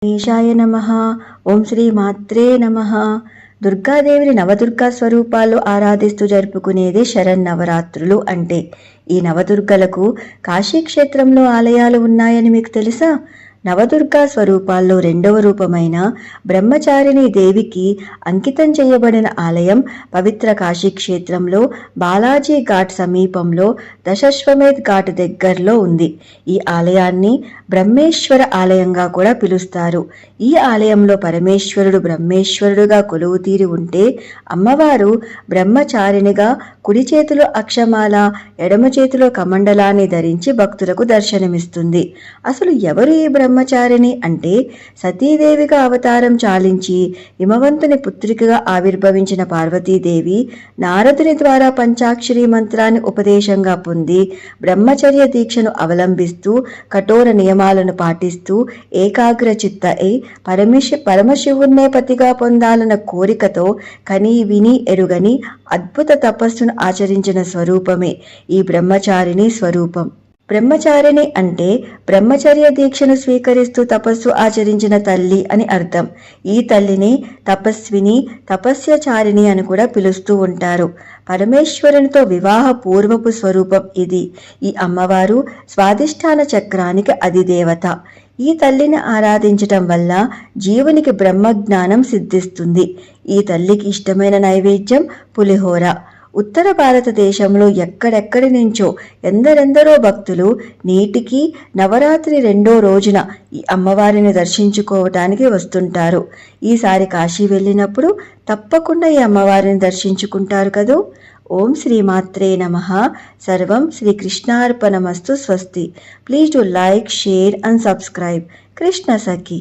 ఈశాయ నమః. ఓం శ్రీ మాత్రే నమః. దుర్గాదేవిని నవదుర్గా స్వరూపాల్లో ఆరాధిస్తూ జరుపుకునేదే శరన్నవరాత్రులు అంటే. ఈ నవదుర్గలకు కాశీక్షేత్రంలో ఆలయాలు ఉన్నాయని మీకు తెలుసా? నవదుర్గా స్వరూపాల్లో రెండవ రూపమైన బ్రహ్మచారిణి దేవికి అంకితం చేయబడిన ఆలయం పవిత్ర కాశీక్షేత్రంలో బాలాజీ ఘాట్ సమీపంలో దశాశ్వమేధ్ ఘాట్ దగ్గరలో ఉంది. ఈ ఆలయాన్ని బ్రహ్మేశ్వర ఆలయంగా కూడా పిలుస్తారు. ఈ ఆలయంలో పరమేశ్వరుడు బ్రహ్మేశ్వరుడుగా కొలువుతీరి ఉంటే, అమ్మవారు బ్రహ్మచారిణిగా కుడి చేతిలో అక్షమాల, ఎడమ చేతిలో కమండలాన్ని ధరించి భక్తులకు దర్శనమిస్తుంది. అసలు ఎవరు ఈ బ్రహ్మచారిణి అంటే, సతీదేవిగా అవతారం చాలించి హిమవంతుని పుత్రికగా ఆవిర్భవించిన పార్వతీదేవి నారదుని ద్వారా పంచాక్షరి మంత్రాన్ని ఉపదేశంగా పొంది బ్రహ్మచర్య దీక్షను అవలంబిస్తూ కఠోర నియమాలను పాటిస్తూ ఏకాగ్ర చిత్త పరమశివున్నే పతిగా పొందాలన్న కోరికతో కని విని ఎరుగని అద్భుత తపస్సును ఆచరించిన స్వరూపమే ఈ బ్రహ్మచారిణి స్వరూపం. బ్రహ్మచారిణి అంటే బ్రహ్మచర్య దీక్షను స్వీకరిస్తూ తపస్సు ఆచరించిన తల్లి అని అర్థం. ఈ తల్లిని తపస్విని, తపస్యచారిణి అని కూడా పిలుస్తూ ఉంటారు. పరమేశ్వరునితో వివాహ పూర్వపు స్వరూపం ఇది. ఈ అమ్మవారు స్వాదిష్టాన చక్రానికి అధిదేవత. ఈ తల్లిని ఆరాధించటం వల్ల జీవునికి బ్రహ్మజ్ఞానం సిద్ధిస్తుంది. ఈ తల్లికి ఇష్టమైన నైవేద్యం పులిహోర. ఉత్తర భారతదేశంలో ఎక్కడెక్కడి నుంచో ఎందరెందరో భక్తులు నేటికి నవరాత్రి రెండో రోజున ఈ అమ్మవారిని దర్శించుకోవటానికి వస్తుంటారు. ఈసారి కాశీ వెళ్ళినప్పుడు తప్పకుండా ఈ అమ్మవారిని దర్శించుకుంటారు కదూ. ఓం శ్రీ మాత్రే నమః. సర్వం శ్రీ కృష్ణార్పణమస్తు. స్వస్తి. Please to like, share and subscribe. Krishna Sakhi.